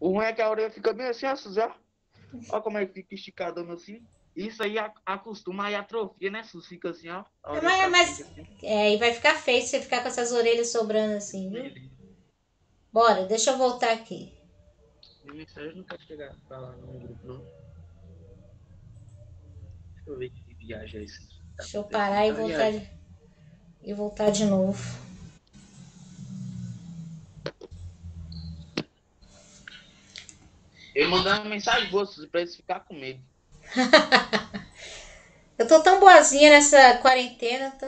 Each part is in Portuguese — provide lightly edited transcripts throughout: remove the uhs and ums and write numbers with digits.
O ruim é que a orelha fica bem assim, ó, Suzé. Olha como é que fica esticadona assim. Isso aí acostuma e atrofia, né? Sus fica assim, ó. A É, orelha pra frente assim. e vai ficar feio se você ficar com essas orelhas sobrando assim, viu? Beleza. Bora, deixa eu voltar aqui. Minha mensagem não pode chegar pra lá no grupo, não. Deixa eu ver que viagem é esse que tá Deixa eu acontecendo. parar Tá viagem. e voltar de novo. Eu mandei uma mensagem boa Suzy, pra eles ficar com medo. Eu tô tão boazinha nessa quarentena, tô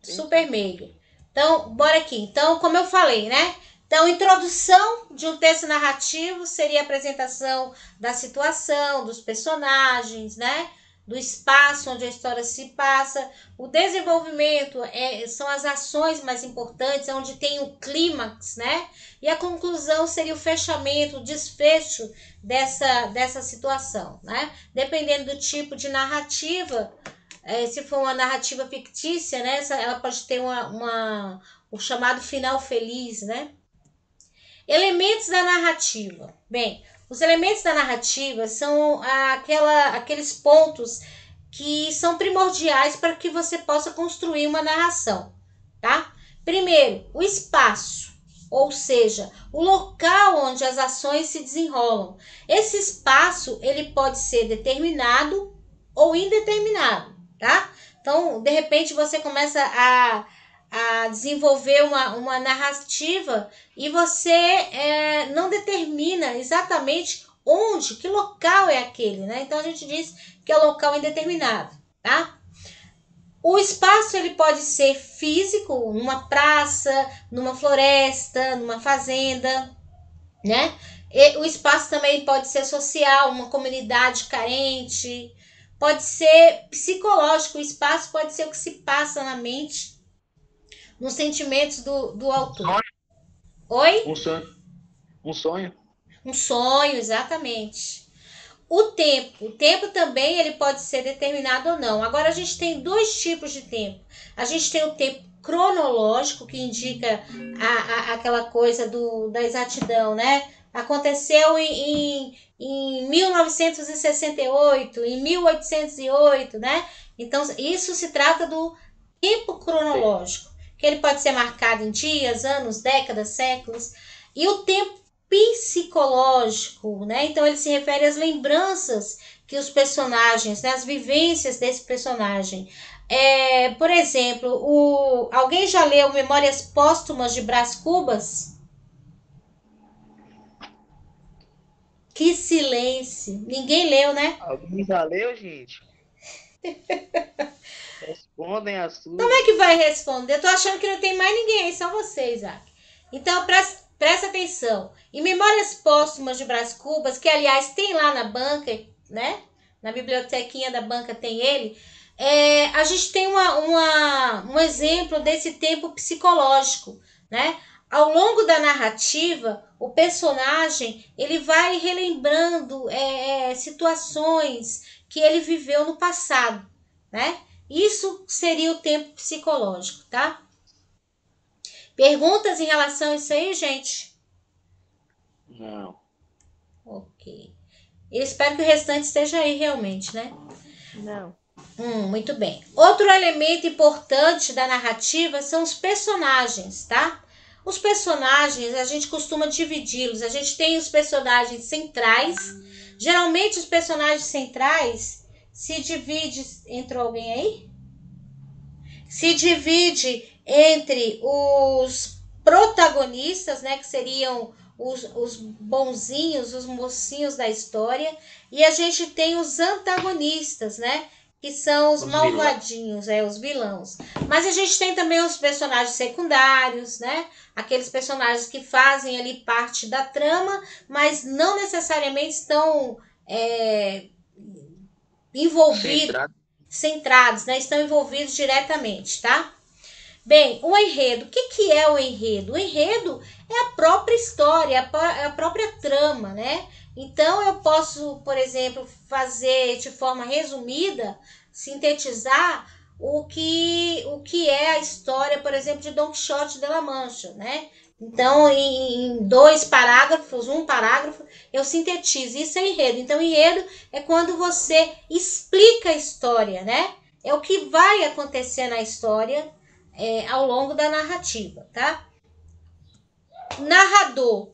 Quem super sabe? meiga. Então, bora aqui. Então, como eu falei, né? Então, introdução de um texto narrativo seria a apresentação da situação, dos personagens, né? Do espaço onde a história se passa. O desenvolvimento são as ações mais importantes, é onde tem o clímax, né? E a conclusão seria o fechamento, o desfecho dessa situação, né? Dependendo do tipo de narrativa, se for uma narrativa fictícia, né, ela pode ter o chamado final feliz, né? Elementos da narrativa. Bem, os elementos da narrativa são aqueles pontos que são primordiais para que você possa construir uma narração, tá? Primeiro, o espaço, ou seja, o local onde as ações se desenrolam. Esse espaço, ele pode ser determinado ou indeterminado, tá? Então, de repente, você começa a desenvolver uma narrativa e você não determina exatamente onde, que local é aquele, né? Então, a gente diz que é local indeterminado, tá? O espaço ele pode ser físico, numa praça, numa floresta, numa fazenda, né? E o espaço também pode ser social, uma comunidade carente, pode ser psicológico, o espaço pode ser o que se passa na mente, nos sentimentos do Um autor. sonho. Oi? Um sonho. Um sonho. Um sonho, exatamente. O tempo também ele pode ser determinado ou não. Agora a gente tem dois tipos de tempo. A gente tem o tempo cronológico, que indica aquela coisa da exatidão, né? Aconteceu em 1968, em 1808, né? Então, isso se trata do tempo Sim. cronológico, que ele pode ser marcado em dias, anos, décadas, séculos. E o tempo psicológico, né? Então ele se refere às lembranças que os personagens, né? As vivências desse personagem. Por exemplo, alguém já leu Memórias Póstumas de Brás Cubas? Que silêncio! Ninguém leu, né? Alguém já leu, gente? Respondem a Como é Suzy. que vai responder? Eu tô achando que não tem mais ninguém aí, só vocês, Isaac. Então, presta atenção. Em Memórias Póstumas de Brás Cubas, que aliás tem lá na banca, né? Na bibliotequinha da banca tem ele. A gente tem um exemplo desse tempo psicológico, né? Ao longo da narrativa, o personagem ele vai relembrando situações que ele viveu no passado, né? Isso seria o tempo psicológico, tá? Perguntas em relação a isso aí, gente? Não. Ok. Eu espero que o restante esteja aí realmente, né? Não. Muito bem. Outro elemento importante da narrativa são os personagens, tá? Os personagens, a gente costuma dividi-los. A gente tem os personagens centrais. Geralmente, os personagens centrais se divide. Entrou alguém aí? Se divide entre os protagonistas, né, que seriam os bonzinhos, os mocinhos da história, e a gente tem os antagonistas, né, que são os Os vilões. malvadinhos, os vilãos. Mas a gente tem também os personagens secundários, né, aqueles personagens que fazem ali parte da trama, mas não necessariamente estão envolvidos, Centrado. centrados, né, estão envolvidos diretamente, tá? Bem, o enredo. O que é o enredo? O enredo é a própria história, a própria trama, né? Então eu posso, por exemplo, fazer de forma resumida, sintetizar o que é a história, por exemplo, de Don Quixote de la Mancha, né? Então, em 2 parágrafos, 1 parágrafo, eu sintetizo. Isso é enredo. Então, enredo é quando você explica a história, né? É o que vai acontecer na história ao longo da narrativa, tá? Narrador.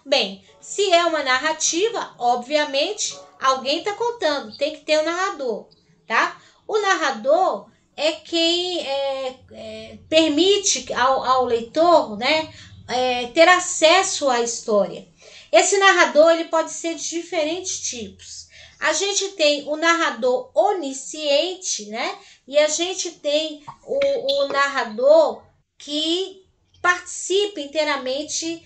Bem, se é uma narrativa, obviamente, alguém está contando. Tem que ter um narrador, tá? O narrador é quem permite ao leitor, né, ter acesso à história. Esse narrador ele pode ser de diferentes tipos. A gente tem o narrador onisciente, né? E a gente tem o narrador que participa inteiramente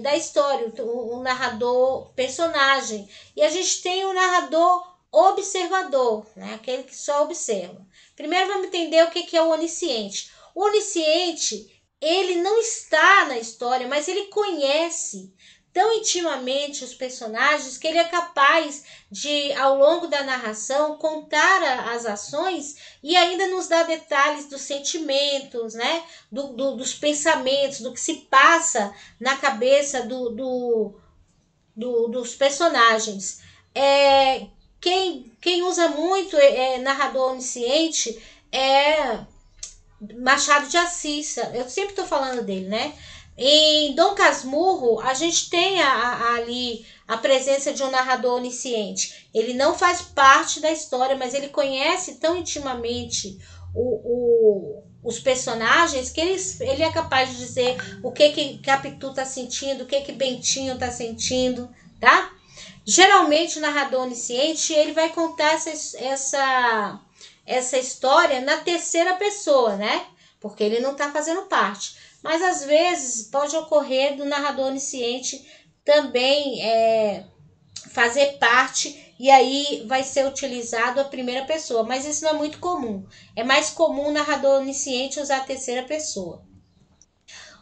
da história, o narrador personagem. E a gente tem o narrador observador, né? Aquele que só observa. Primeiro vamos entender o que é o onisciente. O onisciente, ele não está na história, mas ele conhece tão intimamente os personagens que ele é capaz de, ao longo da narração, contar as ações e ainda nos dar detalhes dos sentimentos, né? Dos pensamentos, do que se passa na cabeça dos personagens. Quem usa muito narrador onisciente é Machado de Assis. Eu sempre estou falando dele, né? Em Dom Casmurro, a gente tem ali a presença de um narrador onisciente. Ele não faz parte da história, mas ele conhece tão intimamente os personagens que ele é capaz de dizer o que Capitu está sentindo, o que Bentinho está sentindo, tá? Geralmente o narrador onisciente ele vai contar essa história na terceira pessoa, né? Porque ele não está fazendo parte. Mas às vezes pode ocorrer do narrador onisciente também fazer parte e aí vai ser utilizado a primeira pessoa. Mas isso não é muito comum. É mais comum o narrador onisciente usar a terceira pessoa.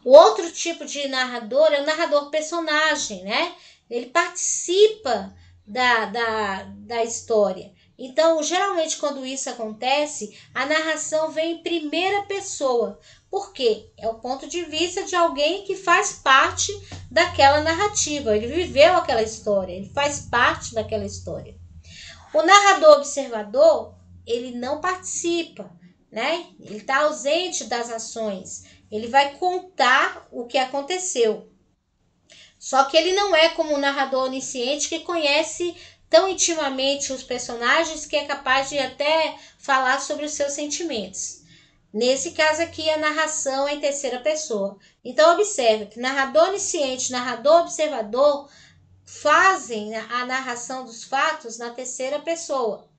O outro tipo de narrador é o narrador personagem, né? Ele participa da história. Então, geralmente, quando isso acontece, a narração vem em primeira pessoa. Por quê? É o ponto de vista de alguém que faz parte daquela narrativa. Ele viveu aquela história, ele faz parte daquela história. O narrador observador, ele não participa, né? Ele está ausente das ações. Ele vai contar o que aconteceu. Só que ele não é como um narrador onisciente que conhece tão intimamente os personagens que é capaz de até falar sobre os seus sentimentos. Nesse caso aqui, a narração é em terceira pessoa. Então, observe que narrador onisciente, narrador observador fazem a narração dos fatos na terceira pessoa.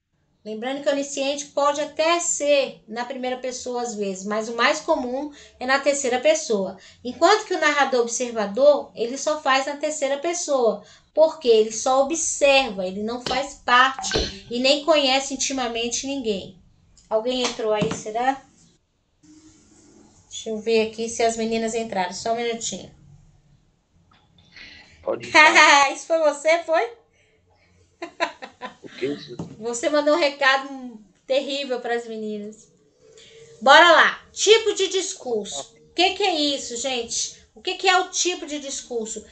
Lembrando que o onisciente pode até ser na primeira pessoa às vezes, mas o mais comum é na terceira pessoa. Enquanto que o narrador observador, ele só faz na terceira pessoa, porque ele só observa, ele não faz parte e nem conhece intimamente ninguém. Alguém entrou aí, será? Deixa eu ver aqui se as meninas entraram, só um minutinho. Pode entrar. Isso foi você, foi? O que é isso? Você mandou um recado terrível para as meninas. Bora lá. Tipo de discurso. O que é isso, gente? O que é o tipo de discurso?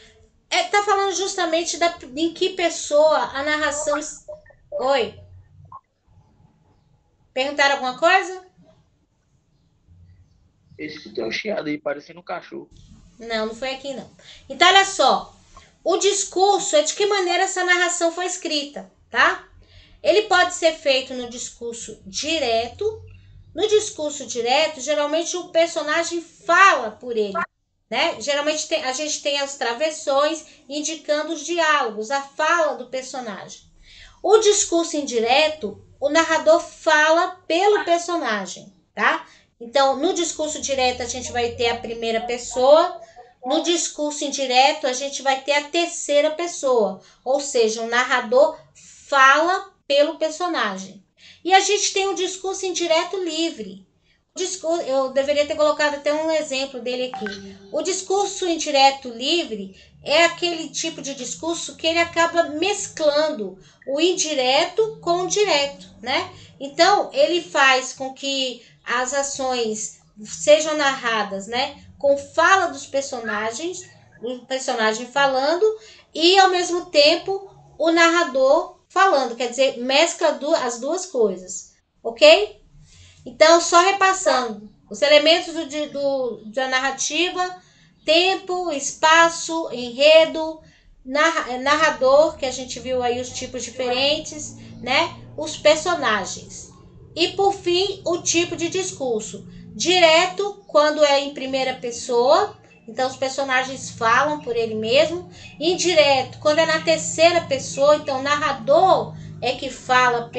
Tá falando justamente em que pessoa a narração... Oi? Perguntaram alguma coisa? Esse teu chiado aí, parecendo um cachorro. Não foi aqui não. Então, olha só. O discurso é de que maneira essa narração foi escrita, tá? Ele pode ser feito no discurso direto. No discurso direto, geralmente o personagem fala por ele, né? Geralmente a gente tem as travessões indicando os diálogos, a fala do personagem. O discurso indireto, o narrador fala pelo personagem, tá? Então, no discurso direto, a gente vai ter a primeira pessoa. No discurso indireto, a gente vai ter a terceira pessoa. Ou seja, o narrador fala pelo personagem. E a gente tem o discurso indireto livre. Eu deveria ter colocado até um exemplo dele aqui. O discurso indireto livre é aquele tipo de discurso que ele acaba mesclando o indireto com o direto, né? Então, ele faz com que as ações sejam narradas, né, com fala dos personagens, o personagem falando, e ao mesmo tempo o narrador falando, quer dizer, mescla as duas coisas, ok? Então, só repassando, os elementos da narrativa: tempo, espaço, enredo, narrador, que a gente viu aí os tipos diferentes, né? Os personagens. E por fim, o tipo de discurso. Direto, quando é em primeira pessoa, então os personagens falam por ele mesmo. Indireto, quando é na terceira pessoa, então o narrador é que fala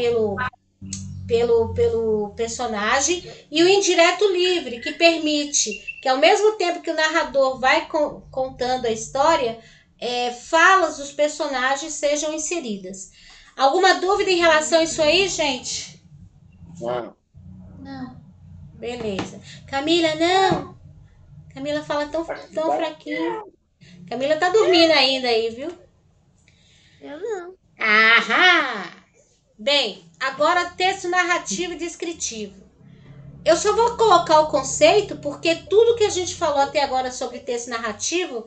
pelo personagem. E o indireto livre, que permite que ao mesmo tempo que o narrador vai contando a história, falas dos personagens sejam inseridas. Alguma dúvida em relação a isso aí, gente? Não. Não. Beleza. Camila, não. Camila fala tão fraquinho. Camila tá dormindo ainda aí, viu? Eu não. Aham! Bem, agora texto narrativo e descritivo. Eu só vou colocar o conceito porque tudo que a gente falou até agora sobre texto narrativo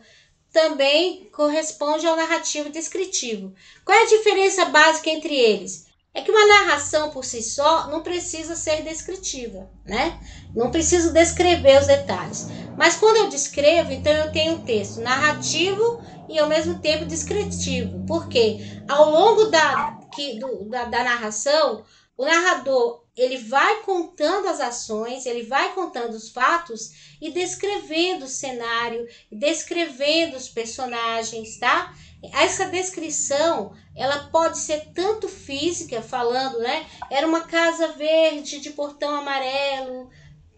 também corresponde ao narrativo descritivo. Qual é a diferença básica entre eles? É que uma narração por si só não precisa ser descritiva, né? Não preciso descrever os detalhes. Mas quando eu descrevo, então eu tenho um texto narrativo e ao mesmo tempo descritivo. Por quê? Ao longo da narração, o narrador ele vai contando as ações, ele vai contando os fatos e descrevendo o cenário, descrevendo os personagens, tá? Essa descrição, ela pode ser tanto física, falando, né? Era uma casa verde de portão amarelo,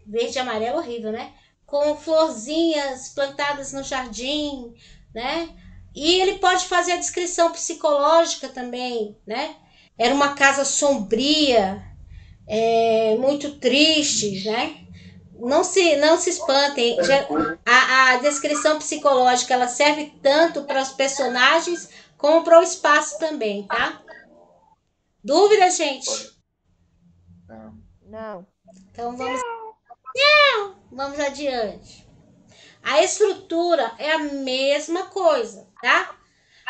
verde e amarelo horrível, né? Com florzinhas plantadas no jardim, né? E ele pode fazer a descrição psicológica também, né? Era uma casa sombria, muito triste, né? Não se espantem. A descrição psicológica ela serve tanto para os personagens como para o espaço também, tá? Dúvida, gente? Não. Então vamos adiante. A estrutura é a mesma coisa, tá?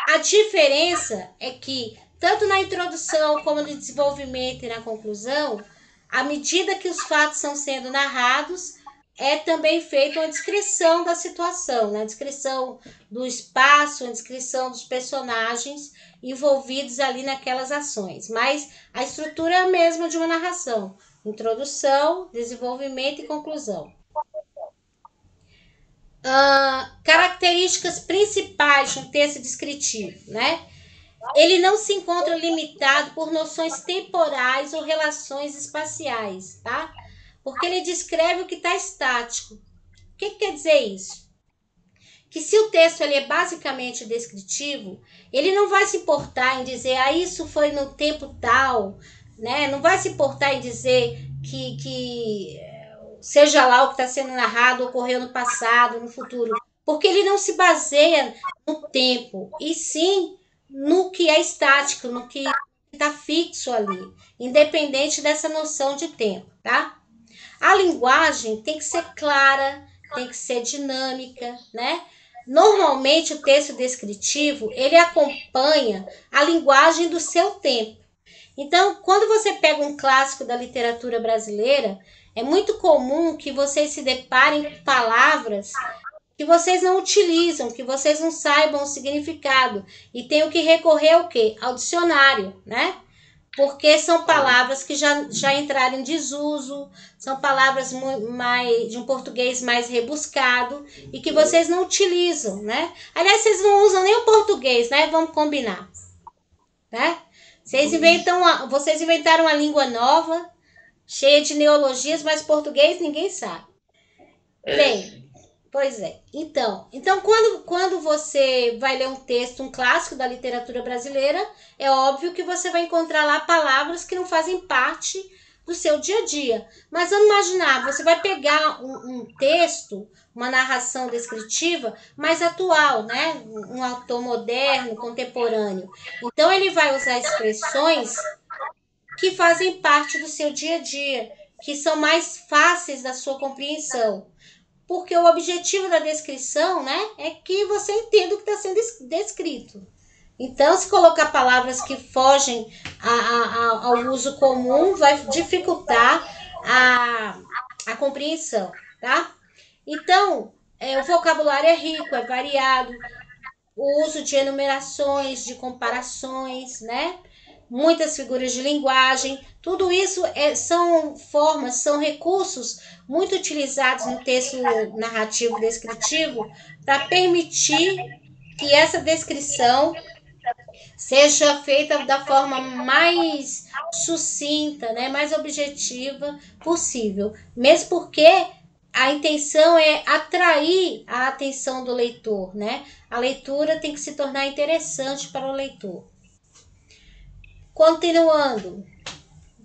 A diferença é que tanto na introdução como no desenvolvimento e na conclusão, à medida que os fatos são sendo narrados, é também feita uma descrição da situação, né? Descrição do espaço, a descrição dos personagens envolvidos ali naquelas ações. Mas a estrutura é a mesma de uma narração: introdução, desenvolvimento e conclusão. Características principais de um texto descritivo, né? Ele não se encontra limitado por noções temporais ou relações espaciais, tá? Porque ele descreve o que está estático. O que quer dizer isso? Que se o texto ele é basicamente descritivo, ele não vai se importar em dizer, isso foi no tempo tal, né? Não vai se importar em dizer que seja lá o que está sendo narrado ocorreu no passado, no futuro, porque ele não se baseia no tempo, e sim no que é estático, no que está fixo ali, independente dessa noção de tempo, tá? A linguagem tem que ser clara, tem que ser dinâmica, né? Normalmente o texto descritivo, ele acompanha a linguagem do seu tempo. Então, quando você pega um clássico da literatura brasileira, é muito comum que vocês se deparem com palavras que vocês não utilizam, que vocês não saibam o significado e tenham que recorrer ao quê? Ao dicionário, né? Porque são palavras que já entraram em desuso, são palavras de um português mais rebuscado e que vocês não utilizam, né? Aliás, vocês não usam nem o português, né? Vamos combinar, né? Vocês inventaram uma língua nova, cheia de neologias, mas português ninguém sabe. Bem, pois é. Então quando você vai ler um texto, um clássico da literatura brasileira, é óbvio que você vai encontrar lá palavras que não fazem parte do seu dia a dia. Mas vamos imaginar, você vai pegar um texto, uma narração descritiva mais atual, né? Um autor moderno, contemporâneo. Então ele vai usar expressões que fazem parte do seu dia a dia, que são mais fáceis da sua compreensão. porque o objetivo da descrição, né, é que você entenda o que está sendo descrito. Então, se colocar palavras que fogem ao uso comum, vai dificultar a compreensão, tá? Então, o vocabulário é rico, é variado, o uso de enumerações, de comparações, né? Muitas figuras de linguagem, tudo isso são formas, são recursos muito utilizados no texto narrativo descritivo para permitir que essa descrição seja feita da forma mais sucinta, né, mais objetiva possível. Mesmo porque a intenção é atrair a atenção do leitor, né? A leitura tem que se tornar interessante para o leitor. Continuando,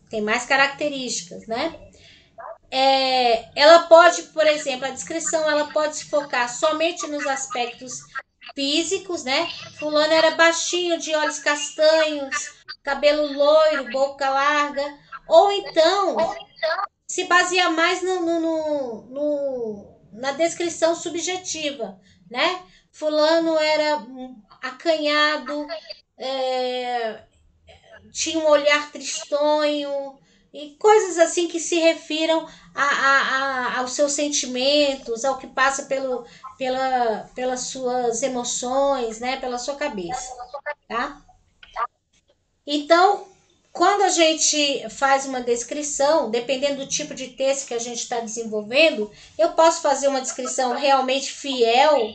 tem mais características, né? Ela pode, por exemplo, a descrição ela pode se focar somente nos aspectos físicos, né? Fulano era baixinho, de olhos castanhos, cabelo loiro, boca larga, ou então se baseia mais na descrição subjetiva, né? Fulano era acanhado, tinha um olhar tristonho, e coisas assim que se refiram aos seus sentimentos, ao que passa pelas suas emoções, né? Pela sua cabeça, tá? Então, quando a gente faz uma descrição, dependendo do tipo de texto que a gente está desenvolvendo, eu posso fazer uma descrição realmente fiel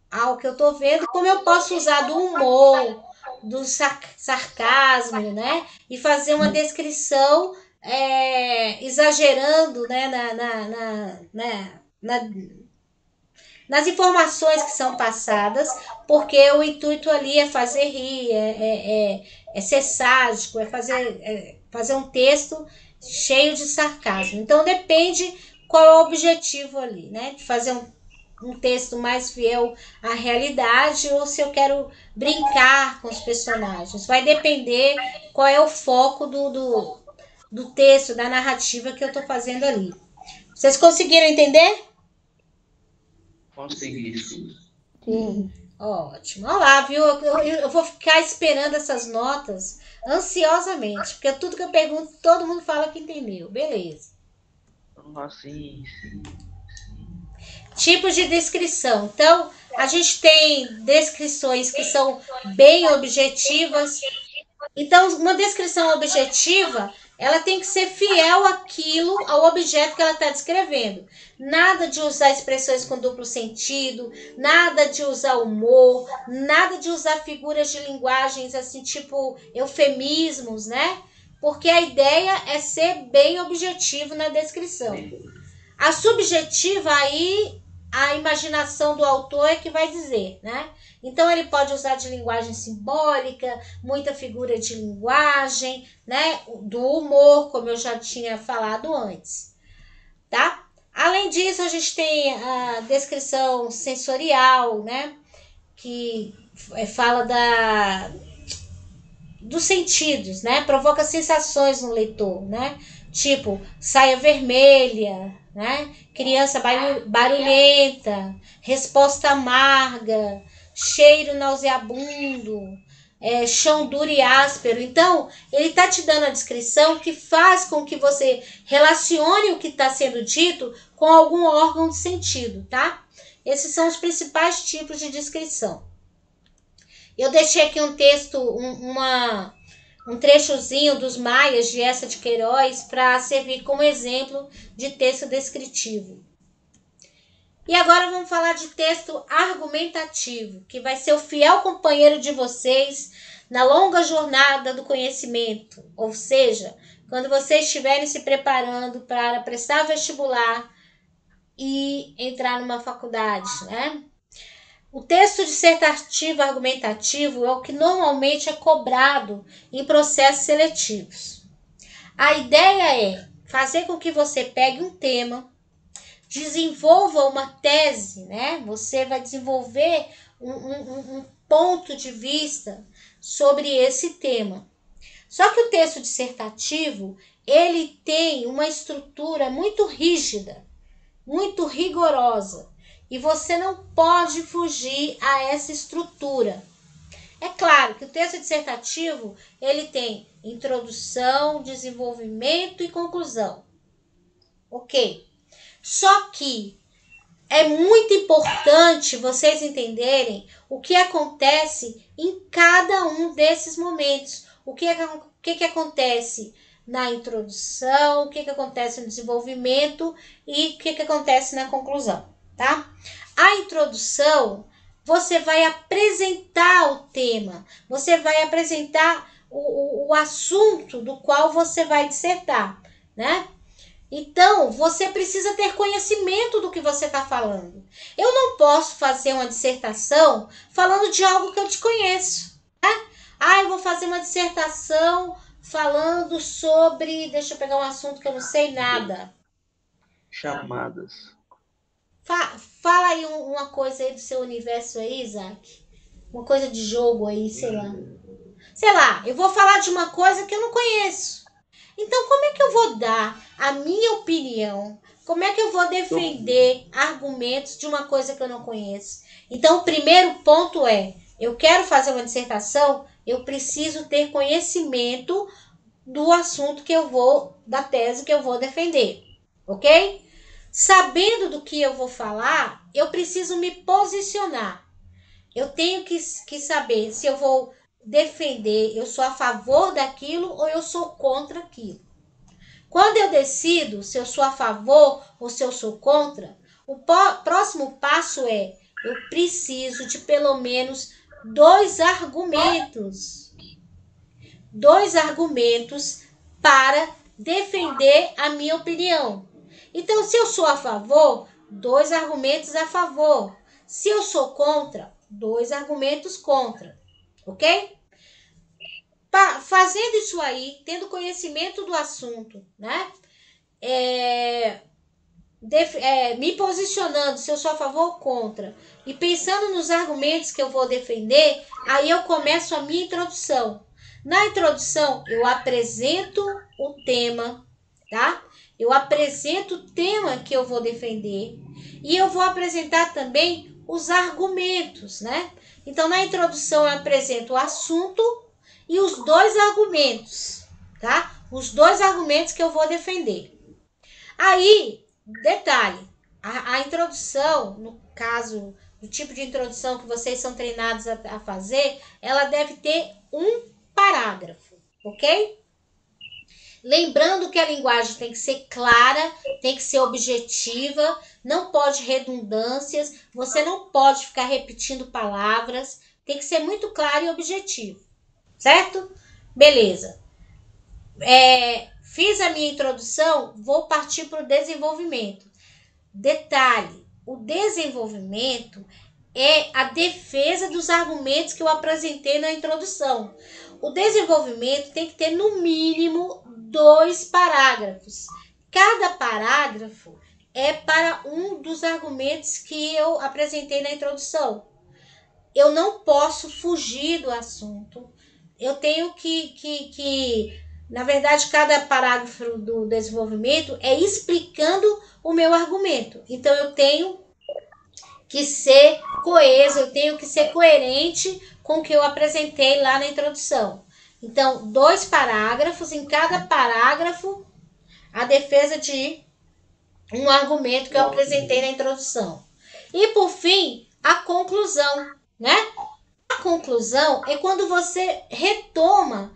ao que eu estou vendo, como eu posso usar do humor, do sarcasmo, né? E fazer uma descrição exagerando, né? Nas informações que são passadas, porque o intuito ali é fazer rir, é ser sádico, é fazer um texto cheio de sarcasmo. Então depende qual é o objetivo ali, né? De fazer um texto mais fiel à realidade ou se eu quero brincar com os personagens. Vai depender qual é o foco do texto, da narrativa que eu estou fazendo ali. Vocês conseguiram entender? Consegui. Sim. Ótimo. Olha lá, viu? Eu vou ficar esperando essas notas ansiosamente, porque tudo que eu pergunto, todo mundo fala que entendeu. Beleza. Sim. Tipos de descrição. Então, a gente tem descrições que são bem objetivas. Então, uma descrição objetiva, ela tem que ser fiel ao objeto que ela está descrevendo. Nada de usar expressões com duplo sentido, nada de usar humor, nada de usar figuras de linguagens assim, tipo eufemismos, né? Porque a ideia é ser bem objetivo na descrição. A subjetiva, aí a imaginação do autor é que vai dizer, né? Então ele pode usar de linguagem simbólica, muita figura de linguagem, né? Do humor, como eu já tinha falado antes, tá? Além disso, a gente tem a descrição sensorial, né? Que fala dos sentidos, né? Provoca sensações no leitor, né? Tipo, saia vermelha, né? Criança barulhenta, resposta amarga, cheiro nauseabundo, chão duro e áspero. Então, ele está te dando a descrição que faz com que você relacione o que está sendo dito com algum órgão de sentido, tá? Esses são os principais tipos de descrição. Eu deixei aqui um texto, um trechozinho dos Maias de Eça de Queiroz para servir como exemplo de texto descritivo. E agora vamos falar de texto argumentativo, que vai ser o fiel companheiro de vocês na longa jornada do conhecimento. Ou seja, quando vocês estiverem se preparando para prestar vestibular e entrar numa faculdade, né? O texto dissertativo argumentativo é o que normalmente é cobrado em processos seletivos. A ideia é fazer com que você pegue um tema, desenvolva uma tese, né? Você vai desenvolver um ponto de vista sobre esse tema. Só que o texto dissertativo, ele tem uma estrutura muito rígida, muito rigorosa. E você não pode fugir a essa estrutura. É claro que o texto dissertativo, ele tem introdução, desenvolvimento e conclusão. Ok? Só que é muito importante vocês entenderem o que acontece em cada um desses momentos. O que acontece na introdução, o que acontece no desenvolvimento e o que acontece na conclusão, tá? A introdução, você vai apresentar o tema, você vai apresentar o assunto do qual você vai dissertar, né? Então, você precisa ter conhecimento do que você está falando. Eu não posso fazer uma dissertação falando de algo que eu desconheço, né? Eu vou fazer uma dissertação falando sobre... Deixa eu pegar um assunto que eu não sei nada. Chamadas. Fala aí uma coisa aí do seu universo aí, Isaac. Uma coisa de jogo aí, sei lá. Sei lá, eu vou falar de uma coisa que eu não conheço. Então, como é que eu vou dar a minha opinião? Como é que eu vou defender argumentos de uma coisa que eu não conheço? Então, o primeiro ponto é, eu quero fazer uma dissertação, eu preciso ter conhecimento do assunto que eu vou, da tese que eu vou defender, ok? Sabendo do que eu vou falar, eu preciso me posicionar. Eu tenho que saber se eu vou defender, eu sou a favor daquilo ou eu sou contra aquilo. Quando eu decido se eu sou a favor ou se eu sou contra, o próximo passo é, eu preciso de pelo menos 2 argumentos. 2 argumentos para defender a minha opinião. Então, se eu sou a favor, 2 argumentos a favor. Se eu sou contra, 2 argumentos contra. Ok? Fazendo isso aí, tendo conhecimento do assunto, né? Me posicionando se eu sou a favor ou contra e pensando nos argumentos que eu vou defender, aí eu começo a minha introdução. Na introdução, eu apresento o tema, tá? Eu apresento o tema que eu vou defender e eu vou apresentar também os argumentos, né? Então, na introdução, eu apresento o assunto e os 2 argumentos, tá? Os 2 argumentos que eu vou defender. Aí, detalhe, a introdução, no caso, do tipo de introdução que vocês são treinados a fazer, ela deve ter 1 parágrafo, ok? Lembrando que a linguagem tem que ser clara, tem que ser objetiva, não pode redundâncias, você não pode ficar repetindo palavras, tem que ser muito claro e objetivo, certo? Beleza. Fiz a minha introdução, vou partir para o desenvolvimento. Detalhe, o desenvolvimento é a defesa dos argumentos que eu apresentei na introdução. O desenvolvimento tem que ter no mínimo 2 parágrafos. Cada parágrafo é para um dos argumentos que eu apresentei na introdução. Eu não posso fugir do assunto. Eu tenho na verdade, cada parágrafo do desenvolvimento é explicando o meu argumento. Então, eu tenho que ser coeso, eu tenho que ser coerente com o que eu apresentei lá na introdução. Então, 2 parágrafos, em cada parágrafo, a defesa de um argumento que eu apresentei na introdução. E, por fim, a conclusão, né? A conclusão é quando você retoma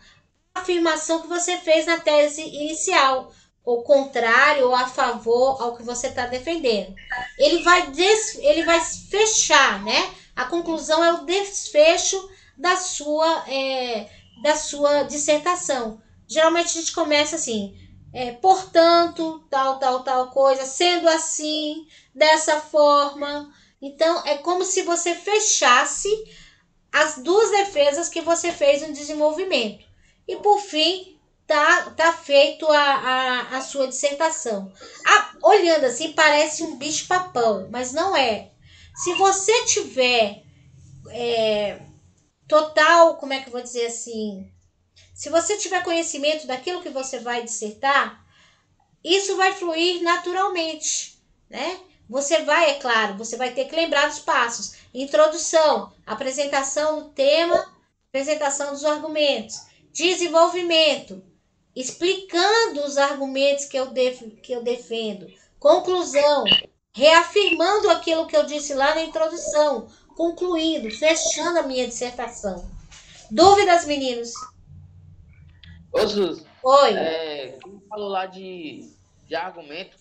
a afirmação que você fez na tese inicial, ou contrário, ou a favor ao que você está defendendo. Ele vai fechar, né? A conclusão é o desfecho da sua dissertação. Geralmente a gente começa assim, portanto, tal coisa, sendo assim, dessa forma. Então, é como se você fechasse as 2 defesas que você fez no desenvolvimento. E, por fim, tá feito a sua dissertação. Olhando assim, parece um bicho-papão, mas não é. Se você tiver total, como é que eu vou dizer assim? Se você tiver conhecimento daquilo que você vai dissertar, isso vai fluir naturalmente. né? Você vai, é claro, você vai ter que lembrar dos passos. Introdução, apresentação do tema, apresentação dos argumentos. Desenvolvimento, explicando os argumentos que eu defendo. Conclusão, reafirmando aquilo que eu disse lá na introdução. Concluindo, fechando a minha dissertação. Dúvidas, meninos? Ô, Sus, Oi. como falou lá de argumento,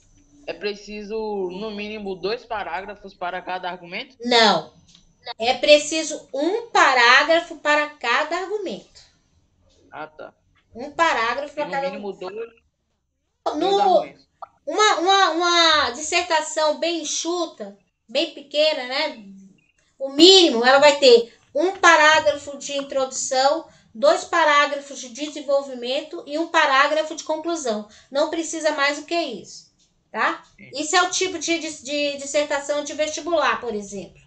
é preciso, no mínimo, 2 parágrafos para cada argumento? Não. É preciso um parágrafo para cada argumento. Ah, tá. Um parágrafo E para no cada mínimo dois No, argumentos. uma dissertação bem enxuta, bem pequena, né? O mínimo, ela vai ter um parágrafo de introdução, 2 parágrafos de desenvolvimento e um parágrafo de conclusão. Não precisa mais do que isso, tá? Isso é o tipo de dissertação de vestibular, por exemplo.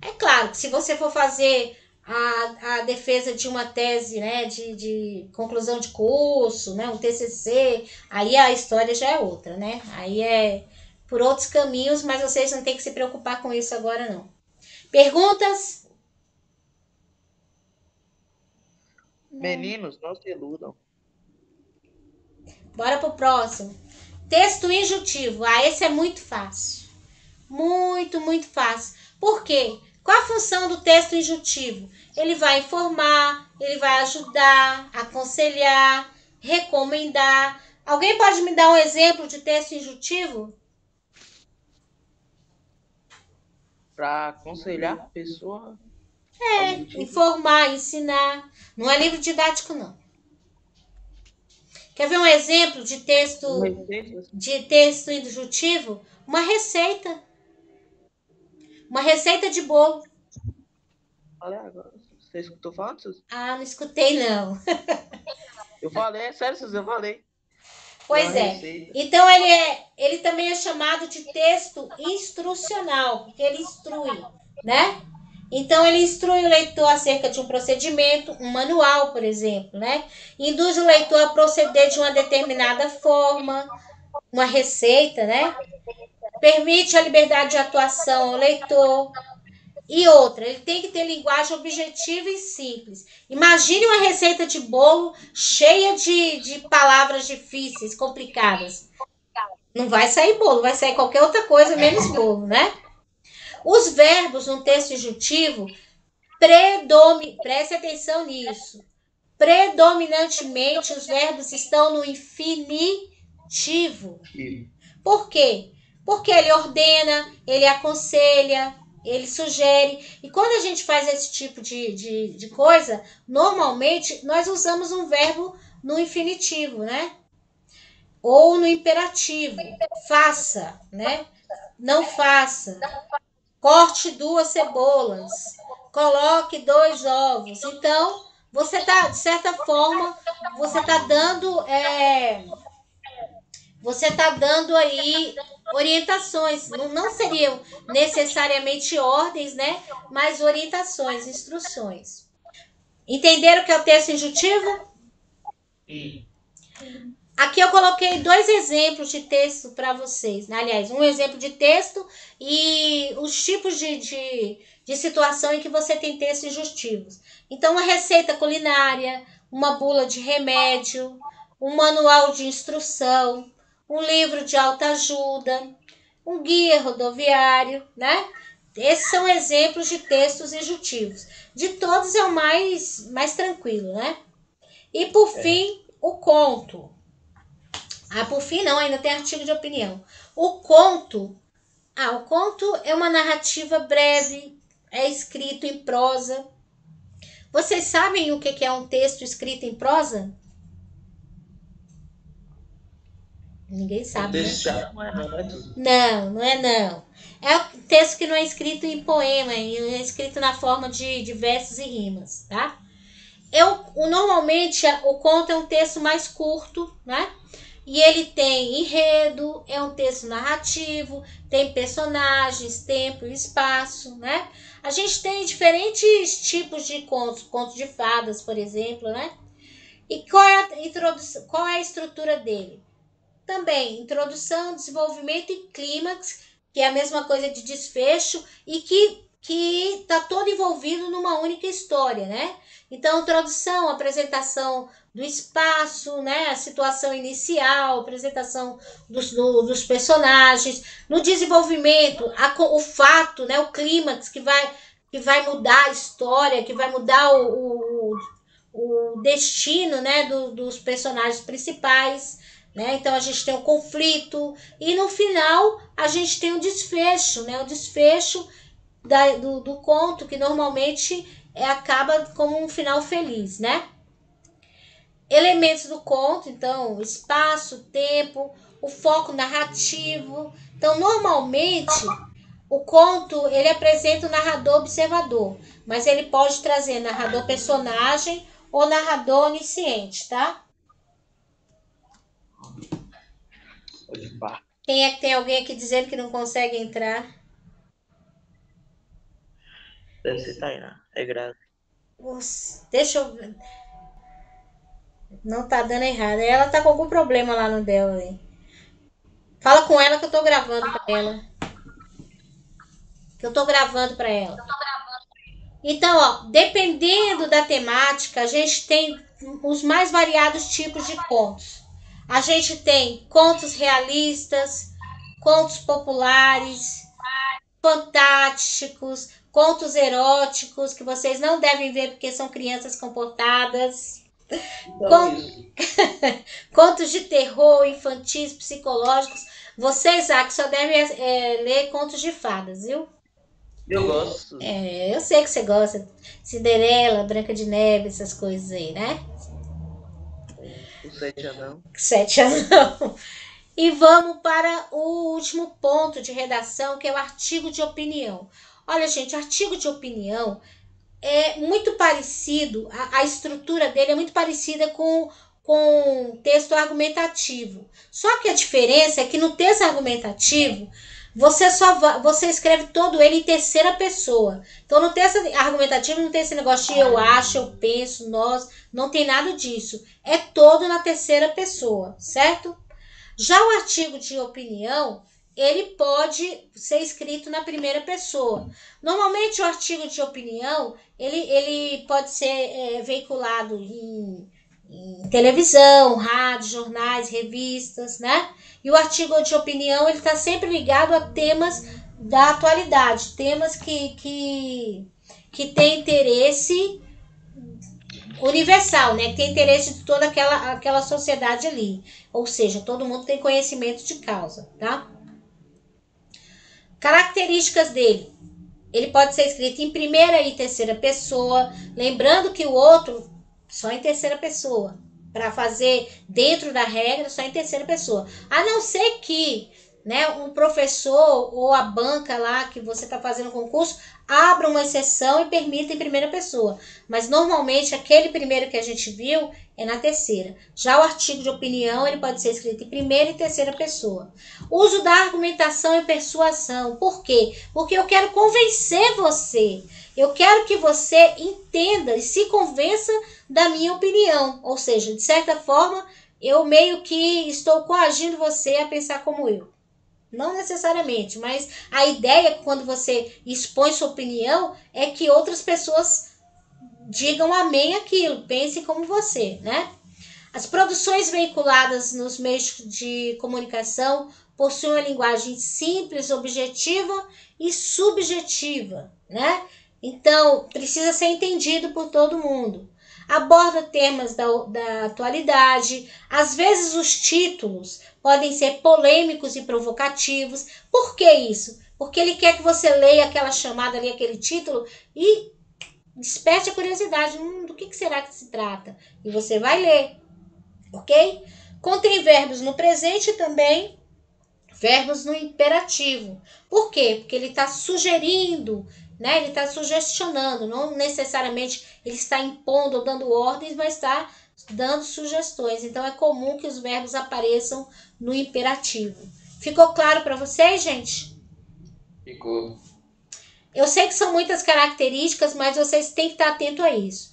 É claro que se você for fazer a defesa de uma tese, né, de conclusão de curso, né, um TCC, aí a história já é outra, né? Aí é por outros caminhos, mas vocês não têm que se preocupar com isso agora, não. Perguntas? Meninos, não se iludam. Bora pro próximo. Texto injuntivo. Ah, esse é muito fácil. Muito, muito fácil. Por quê? Qual a função do texto injuntivo? Ele vai informar, ele vai ajudar, aconselhar, recomendar. Alguém pode me dar um exemplo de texto injuntivo? Para aconselhar a pessoa. Informar, ensinar. Não é livro didático, não. Quer ver um exemplo de texto injuntivo? Uma receita. Uma receita de bolo. Falei agora. Você escutou falando, Sus? Ah, não escutei, não. Eu falei, é sério, Sus, eu falei. Pois é. Receita. Então, ele também é chamado de texto instrucional, porque ele instrui, né? Então, ele instrui o leitor acerca de um procedimento, um manual, por exemplo, né? Induz o leitor a proceder de uma determinada forma, uma receita, né? Permite a liberdade de atuação ao leitor. E outra, ele tem que ter linguagem objetiva e simples. Imagine uma receita de bolo cheia de palavras difíceis, complicadas. Não vai sair bolo, vai sair qualquer outra coisa menos bolo, né? Os verbos no texto injuntivo, preste atenção nisso. Predominantemente, os verbos estão no infinitivo. Por quê? Porque ele ordena, ele aconselha, ele sugere. E quando a gente faz esse tipo de coisa, normalmente nós usamos um verbo no infinitivo, né? Ou no imperativo. Faça, né? Não faça. Corte 2 cebolas. Coloque 2 ovos. Então, você tá, de certa forma, você tá dando aí orientações. Não seriam necessariamente ordens, né? Mas orientações, instruções. Entenderam o que é o texto injuntivo? Sim. Aqui eu coloquei 2 exemplos de texto para vocês. Aliás, um exemplo de texto e os tipos de situação em que você tem textos injuntivos. Então, uma receita culinária, uma bula de remédio, um manual de instrução, um livro de autoajuda, um guia rodoviário, né? Esses são exemplos de textos injuntivos. De todos é o mais tranquilo, né? E por fim, o conto. Ah, por fim não, ainda tem artigo de opinião. O conto é uma narrativa breve, é escrito em prosa. Vocês sabem o que é um texto escrito em prosa? Ninguém sabe, né? Não é não. É um texto que não é escrito em poema, é escrito na forma de versos e rimas, tá? Normalmente, o conto é um texto mais curto, né? E ele tem enredo, é um texto narrativo, tem personagens, tempo e espaço, né? A gente tem diferentes tipos de contos, conto de fadas, por exemplo, né? E qual é a estrutura dele? Também introdução, desenvolvimento e clímax que é a mesma coisa de desfecho e que está todo envolvido numa única história, né? Então, introdução, apresentação do espaço, né? A situação inicial, apresentação dos personagens, no desenvolvimento, o fato, né? O clímax que vai mudar a história, que vai mudar o destino, né? Dos personagens principais. Né? Então a gente tem um conflito e no final a gente tem um desfecho, né? O desfecho do conto que normalmente acaba como um final feliz, né? Elementos do conto, então espaço, tempo, o foco narrativo. Então normalmente o conto ele apresenta o narrador observador, mas ele pode trazer narrador personagem ou narrador onisciente, tá? Quem é que tem alguém aqui dizendo que não consegue entrar? Deve ser Tainá. É grave. Deixa eu ver. Não tá dando errado. Ela tá com algum problema lá no dela aí. Fala com ela que eu tô gravando pra ela. Então, ó, dependendo da temática, a gente tem os mais variados tipos de contos. A gente tem contos realistas, contos populares, fantásticos, contos eróticos que vocês não devem ver porque são crianças comportadas. Contos de terror, infantis, psicológicos. Você, Isaac, só deve ler contos de fadas, viu? Eu gosto. Eu sei que você gosta. Cinderela, Branca de Neve, essas coisas aí, né? O 7 anão. 7 anão. E vamos para o último ponto de redação, que é o artigo de opinião. Olha, gente, artigo de opinião é muito parecido, a estrutura dele é muito parecida com texto argumentativo. Só que a diferença é que no texto argumentativo, você escreve todo ele em terceira pessoa. Então, no texto argumentativo não tem esse negócio de eu acho, eu penso, nós, não tem nada disso. É todo na terceira pessoa, certo? Já o artigo de opinião, ele pode ser escrito na primeira pessoa. Normalmente o artigo de opinião, ele pode ser veiculado em televisão, rádio, jornais, revistas, né? E o artigo de opinião, ele está sempre ligado a temas da atualidade, temas que tem interesse universal, né? Que tem interesse de toda aquela sociedade ali. Ou seja, todo mundo tem conhecimento de causa, tá? Características dele. Ele pode ser escrito em primeira e terceira pessoa, lembrando que o outro só em terceira pessoa. Para fazer dentro da regra, só em terceira pessoa. A não ser que, né, um professor ou a banca lá que você está fazendo concurso abra uma exceção e permita em primeira pessoa. Mas normalmente aquele primeiro que a gente viu é na terceira. Já o artigo de opinião ele pode ser escrito em primeira e terceira pessoa. Uso da argumentação e persuasão. Por quê? Porque eu quero convencer você. Eu quero que você entenda e se convença da minha opinião. Ou seja, de certa forma, eu meio que estou coagindo você a pensar como eu. Não necessariamente, mas a ideia quando você expõe sua opinião é que outras pessoas digam amém aquilo, pensem como você, né? As produções veiculadas nos meios de comunicação possuem uma linguagem simples, objetiva e subjetiva, né? Então, precisa ser entendido por todo mundo. Aborda temas da atualidade. Às vezes os títulos podem ser polêmicos e provocativos. Por que isso? Porque ele quer que você leia aquela chamada ali, aquele título e desperte a curiosidade. Do que será que se trata? E você vai ler, ok? Contém verbos no presente e também verbos no imperativo. Por quê? Porque ele está sugerindo, né? Ele está sugestionando, não necessariamente ele está impondo ou dando ordens, mas está dando sugestões. Então, é comum que os verbos apareçam no imperativo. Ficou claro para vocês, gente? Ficou. Eu sei que são muitas características, mas vocês têm que estar atentos a isso.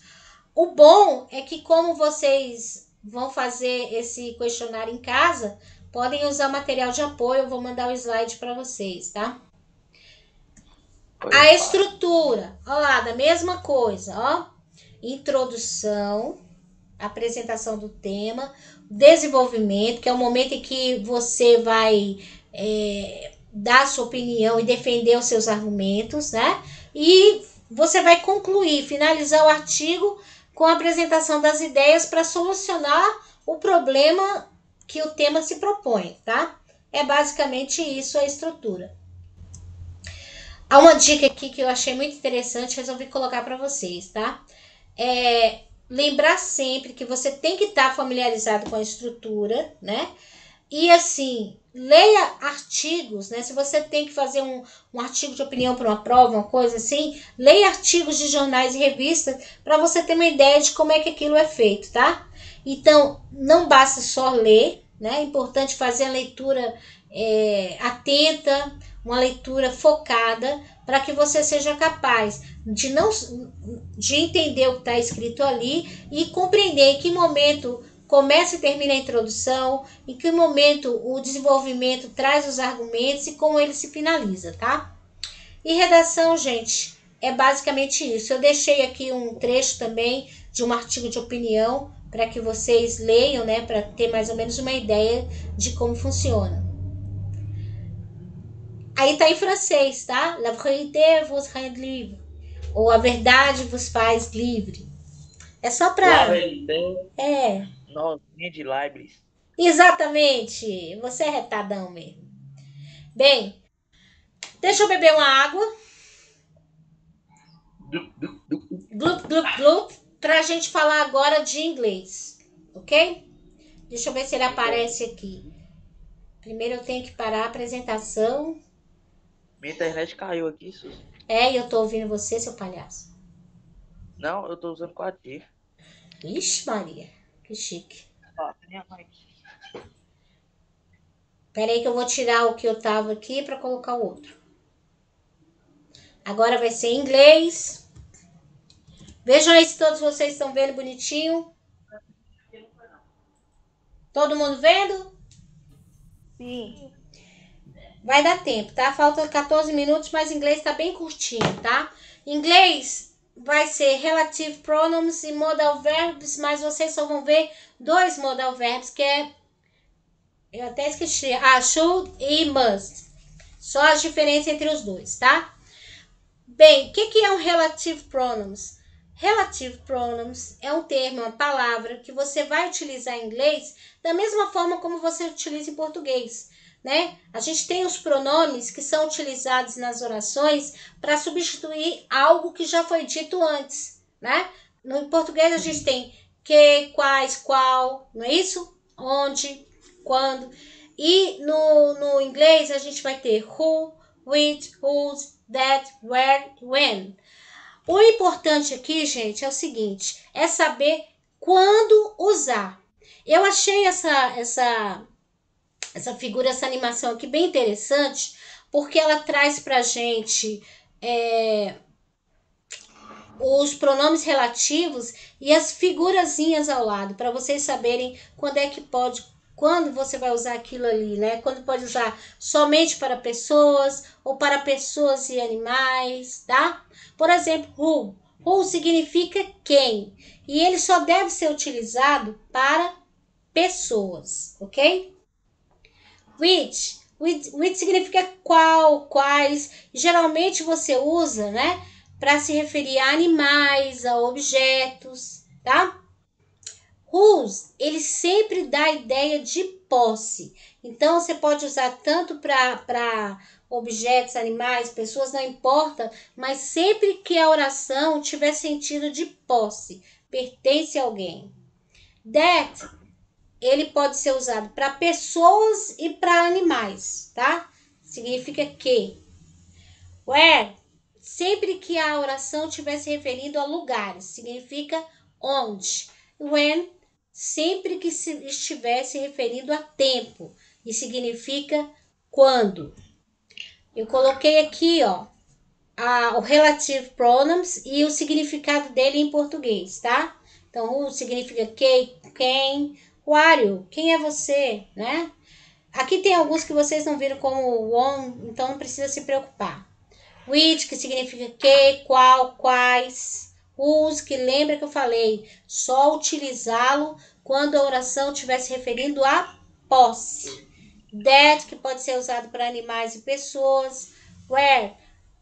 O bom é que como vocês vão fazer esse questionário em casa, podem usar material de apoio, eu vou mandar o slide para vocês, tá? A estrutura, ó lá, da mesma coisa, ó. Introdução, apresentação do tema, desenvolvimento, que é o momento em que você vai dar sua opinião e defender os seus argumentos, né? E você vai concluir, finalizar o artigo com a apresentação das ideias para solucionar o problema que o tema se propõe, tá? É basicamente isso a estrutura. Há uma dica aqui que eu achei muito interessante, resolvi colocar para vocês, tá? Lembrar sempre que você tem que estar familiarizado com a estrutura, né? E assim, leia artigos, né? Se você tem que fazer um artigo de opinião para uma prova, uma coisa assim, leia artigos de jornais e revistas para você ter uma ideia de como é que aquilo é feito, tá? Então, não basta só ler, né? É importante fazer a leitura atenta, uma leitura focada, para que você seja capaz de entender o que está escrito ali e compreender em que momento começa e termina a introdução, em que momento o desenvolvimento traz os argumentos e como ele se finaliza, tá? E redação, gente, é basicamente isso. Eu deixei aqui um trecho também de um artigo de opinião para que vocês leiam, né, para ter mais ou menos uma ideia de como funciona. Aí tá em francês, tá? La vérité vous rend libre. Ou a verdade vos faz livre. É só pra... Nós, de libraries. Exatamente. Você é retardão mesmo. Bem, deixa eu beber uma água. Glup, glup, glup. Pra gente falar agora de inglês. Ok? Deixa eu ver se ele aparece aqui. Primeiro eu tenho que parar a apresentação. Minha internet caiu aqui, Suzy. E eu tô ouvindo você, seu palhaço. Não, eu tô usando 4G. Ixi, Maria. Que chique. Minha mãe. Pera aí que eu vou tirar o que eu tava aqui para colocar o outro. Agora vai ser em inglês. Vejam aí se todos vocês estão vendo bonitinho. Todo mundo vendo? Sim. Vai dar tempo, tá? Faltam 14 minutos, mas inglês tá bem curtinho, tá? Inglês vai ser relative pronouns e modal verbs, mas vocês só vão ver 2 modal verbs, que é... Eu até esqueci. Should e must. Só as diferenças entre os dois, tá? Bem, o que é um relative pronouns? Relative pronouns é um termo, uma palavra que você vai utilizar em inglês da mesma forma como você utiliza em português, né? A gente tem os pronomes que são utilizados nas orações para substituir algo que já foi dito antes, né? No português a gente tem que, quais, qual, não é isso? Onde, quando. E no inglês a gente vai ter who, which, whose, that, where, when. O importante aqui, gente, é o seguinte, é saber quando usar. Eu achei essa figura, essa animação aqui bem interessante, porque ela traz pra gente os pronomes relativos e as figurazinhas ao lado, para vocês saberem quando você vai usar aquilo ali, né? Quando pode usar somente para pessoas ou para pessoas e animais, tá? Por exemplo, who. Who significa quem. E ele só deve ser utilizado para pessoas, ok? Which significa qual, quais. Geralmente você usa, né? Para se referir a animais, a objetos, tá? Whose, ele sempre dá a ideia de posse. Então, você pode usar tanto para objetos, animais, pessoas, não importa, mas sempre que a oração tiver sentido de posse, pertence a alguém. That, ele pode ser usado para pessoas e para animais, tá? Significa que. Where, sempre que a oração estiver se referindo a lugares, significa onde. When, sempre que estiver se referindo a tempo, e significa quando. Eu coloquei aqui, ó, o relative pronouns e o significado dele em português, tá? Então, who significa quem, who are you, quem é você, né? Aqui tem alguns que vocês não viram como on, então não precisa se preocupar. Which, que significa que, qual, quais. Whose, que lembra que eu falei, só utilizá-lo quando a oração estiver se referindo à posse. That, que pode ser usado para animais e pessoas. Where,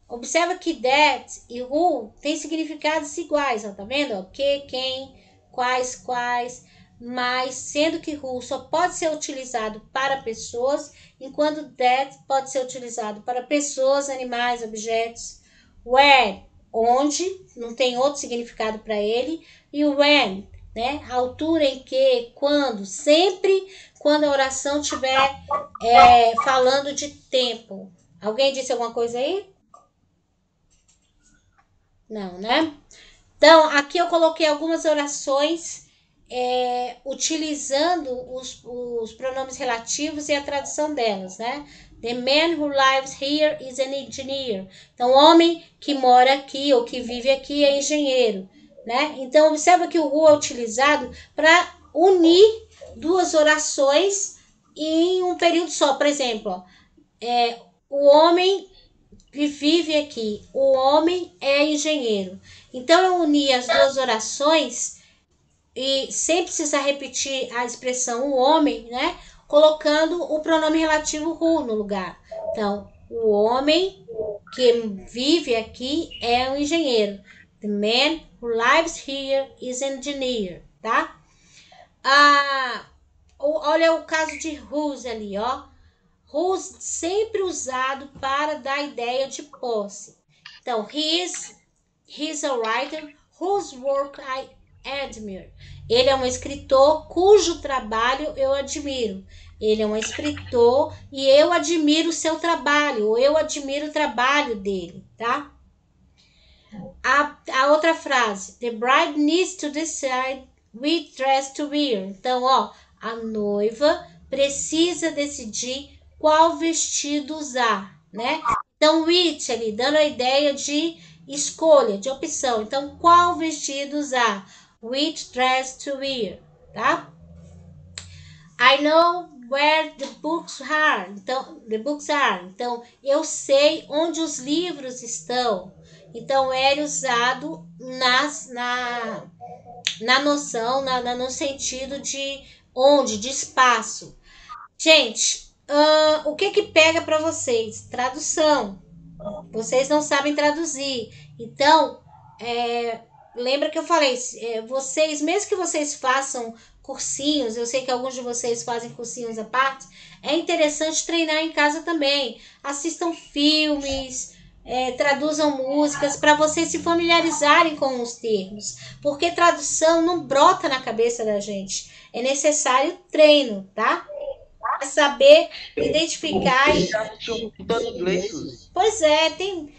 observa que that e who têm significados iguais, ó, tá vendo? Ó, que, quem, quais, mas sendo que who só pode ser utilizado para pessoas, enquanto that pode ser utilizado para pessoas, animais, objetos. Where, onde, não tem outro significado para ele, e when, né? A altura em que, quando, sempre quando a oração estiver falando de tempo. Alguém disse alguma coisa aí? Não, né? Então, aqui eu coloquei algumas orações utilizando os pronomes relativos e a tradução delas, né? The man who lives here is an engineer. Então, o homem que mora aqui ou que vive aqui é engenheiro, né? Então, observa que o who é utilizado para unir duas orações em um período só. Por exemplo, ó, o homem que vive aqui, o homem é engenheiro. Então, eu uni as duas orações e sem precisar repetir a expressão o homem, né? Colocando o pronome relativo who no lugar. Então, o homem que vive aqui é um engenheiro. The man who lives here is an engineer, tá? Olha o caso de whose ali, ó. Whose sempre usado para dar ideia de posse. Então, he's a writer whose work I admire. Ele é um escritor cujo trabalho eu admiro. Ele é um escritor e eu admiro o seu trabalho, ou eu admiro o trabalho dele, tá? A outra frase, the bride needs to decide which dress to wear. Então, ó, a noiva precisa decidir qual vestido usar, né? Então, which ali, dando a ideia de escolha, de opção. Então, qual vestido usar? Which dress to wear, tá? I know where the books are. Então, Então, eu sei onde os livros estão. Então, é usado na noção, no sentido de onde, de espaço. Gente, o que pega para vocês? Tradução. Vocês não sabem traduzir. Então, lembra que eu falei, vocês, mesmo que vocês façam cursinhos, eu sei que alguns de vocês fazem cursinhos à parte, é interessante treinar em casa também. Assistam filmes, traduzam músicas para vocês se familiarizarem com os termos, porque tradução não brota na cabeça da gente. É necessário treino, tá? Para saber identificar. Pois é, tem.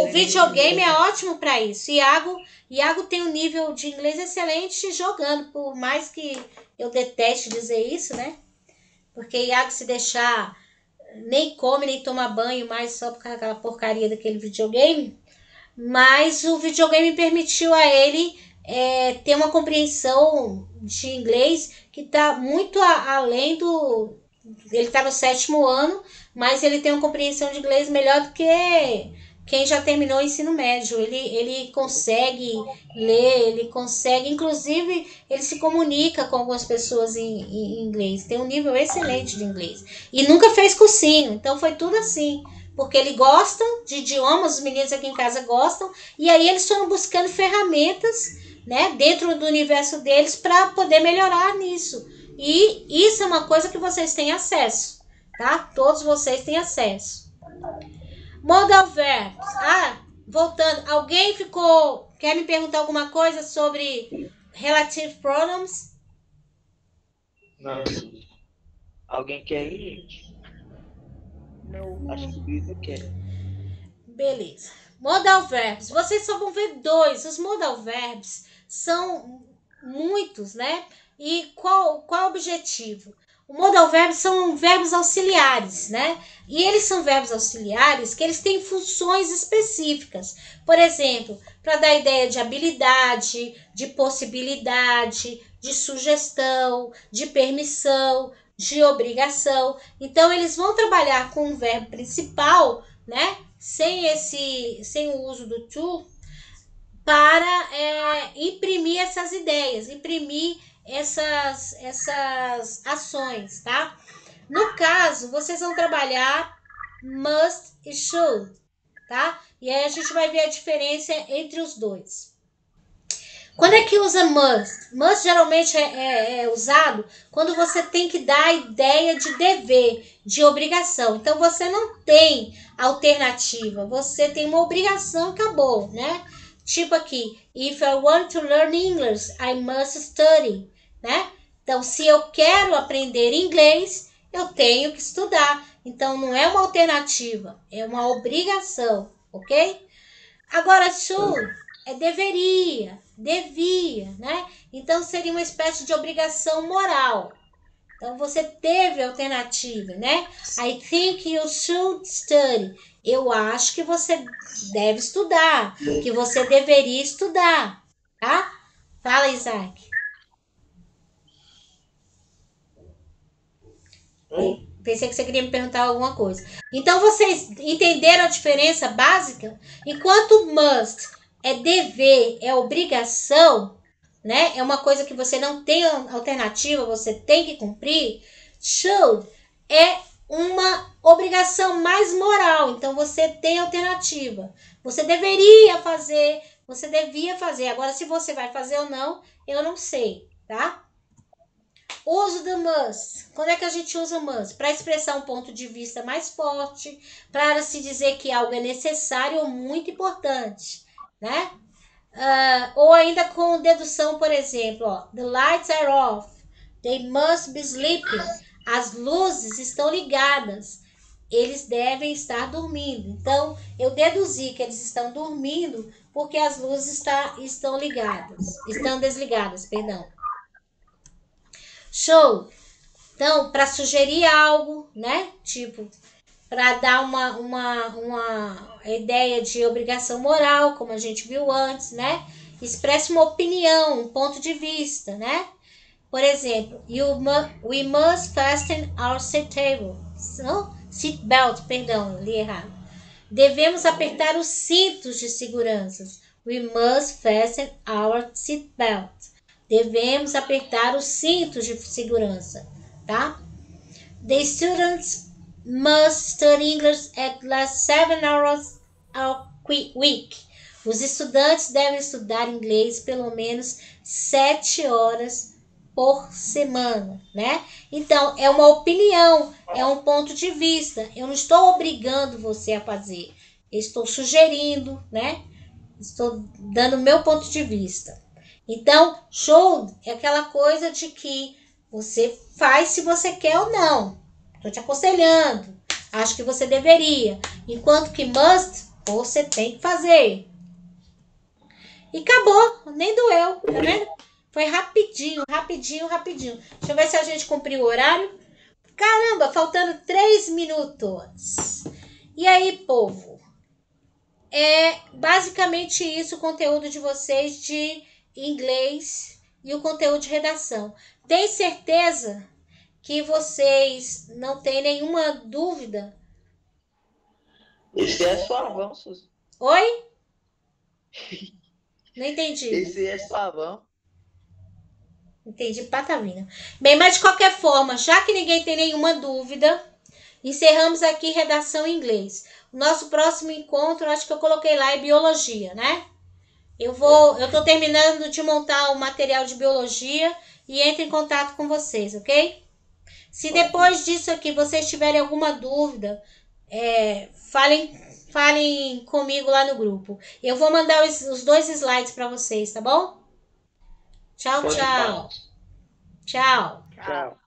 O videogame é ótimo para isso. Iago tem um nível de inglês excelente jogando, por mais que eu deteste dizer isso, né? Porque Iago, se deixar, nem come, nem toma banho mais só por causa daquela porcaria daquele videogame. Mas o videogame permitiu a ele ter uma compreensão de inglês que está muito além do... Ele está no 7º ano, mas ele tem uma compreensão de inglês melhor do que quem já terminou o ensino médio. Ele consegue ler, ele consegue... Inclusive, ele se comunica com algumas pessoas em inglês. Tem um nível excelente de inglês. E nunca fez cursinho, então foi tudo assim. Porque ele gosta de idiomas, os meninos aqui em casa gostam. E aí eles foram buscando ferramentas, né, dentro do universo deles para poder melhorar nisso. E isso é uma coisa que vocês têm acesso, tá? Todos vocês têm acesso. Modal verbs. Voltando. Alguém quer me perguntar alguma coisa sobre relative pronouns? Não. Alguém quer ir? Não. Acho que o Vitor quer. Beleza. Modal verbs. Vocês só vão ver 2. Os modal verbs são muitos, né? E qual é o objetivo? O modal verb são verbos auxiliares, né? E eles são verbos auxiliares que eles têm funções específicas. Por exemplo, para dar ideia de habilidade, de possibilidade, de sugestão, de permissão, de obrigação. Então, eles vão trabalhar com o verbo principal, né? Sem o uso do to, para imprimir essas ideias, imprimir essas ações, tá? No caso, vocês vão trabalhar must e should, tá? E aí a gente vai ver a diferença entre os dois. Quando é que usa must? Must geralmente é usado quando você tem que dar a ideia de dever, de obrigação. Então você não tem alternativa, você tem uma obrigação e acabou, né? Tipo aqui, if I want to learn English, I must study, né? Então, se eu quero aprender inglês, eu tenho que estudar. Então, não é uma alternativa, é uma obrigação, ok? Agora, should é deveria, devia, né? Então, seria uma espécie de obrigação moral. Então, você teve alternativa, né? I think you should study. Eu acho que você deve estudar, que você deveria estudar, tá? Fala, Isaac. Pensei que você queria me perguntar alguma coisa. Então, vocês entenderam a diferença básica? Enquanto must é dever, é obrigação, né? É uma coisa que você não tem alternativa, você tem que cumprir. Should é uma obrigação mais moral, então você tem alternativa. Você deveria fazer, você devia fazer. Agora, se você vai fazer ou não, eu não sei, tá? Uso do must. Quando é que a gente usa o must? Para expressar um ponto de vista mais forte, para se dizer que algo é necessário ou muito importante, né? Ou ainda com dedução, por exemplo, ó, the lights are off, they must be sleeping. As luzes estão ligadas, eles devem estar dormindo. Então, eu deduzi que eles estão dormindo porque as luzes estão desligadas, perdão. Show. Então, para sugerir algo, né? Tipo, para dar uma ideia de obrigação moral, como a gente viu antes, né? Expressa uma opinião, um ponto de vista, né? Por exemplo, we must fasten our seat belt, perdão, eu li errado. Devemos apertar os cintos de segurança. We must fasten our seat belt. Devemos apertar os cintos de segurança, tá? The students must study English at least 7 hours a week. Os estudantes devem estudar inglês pelo menos 7 horas por semana, né? Então, é uma opinião, é um ponto de vista. Eu não estou obrigando você a fazer. Eu estou sugerindo, né? Estou dando o meu ponto de vista. Então, should é aquela coisa de que você faz se você quer ou não. Estou te aconselhando. Acho que você deveria. Enquanto que must, você tem que fazer. E acabou. Nem doeu. Tá vendo? Foi rapidinho. Deixa eu ver se a gente cumpriu o horário. Caramba, faltando 3 minutos. E aí, povo? É basicamente isso o conteúdo de vocês de inglês e o conteúdo de redação. Tem certeza que vocês não têm nenhuma dúvida? Esse é suavão, Suzy. Oi? Não entendi. Esse é suavão. Entendi, patavina. Bem, mas de qualquer forma, já que ninguém tem nenhuma dúvida, encerramos aqui redação em inglês. O nosso próximo encontro, acho que eu coloquei lá, é biologia, né? Eu tô terminando de montar o material de biologia e entro em contato com vocês, ok? Se depois disso aqui vocês tiverem alguma dúvida, falem comigo lá no grupo. Eu vou mandar os 2 slides para vocês, tá bom? Tchau, tchau. Tchau. Tchau.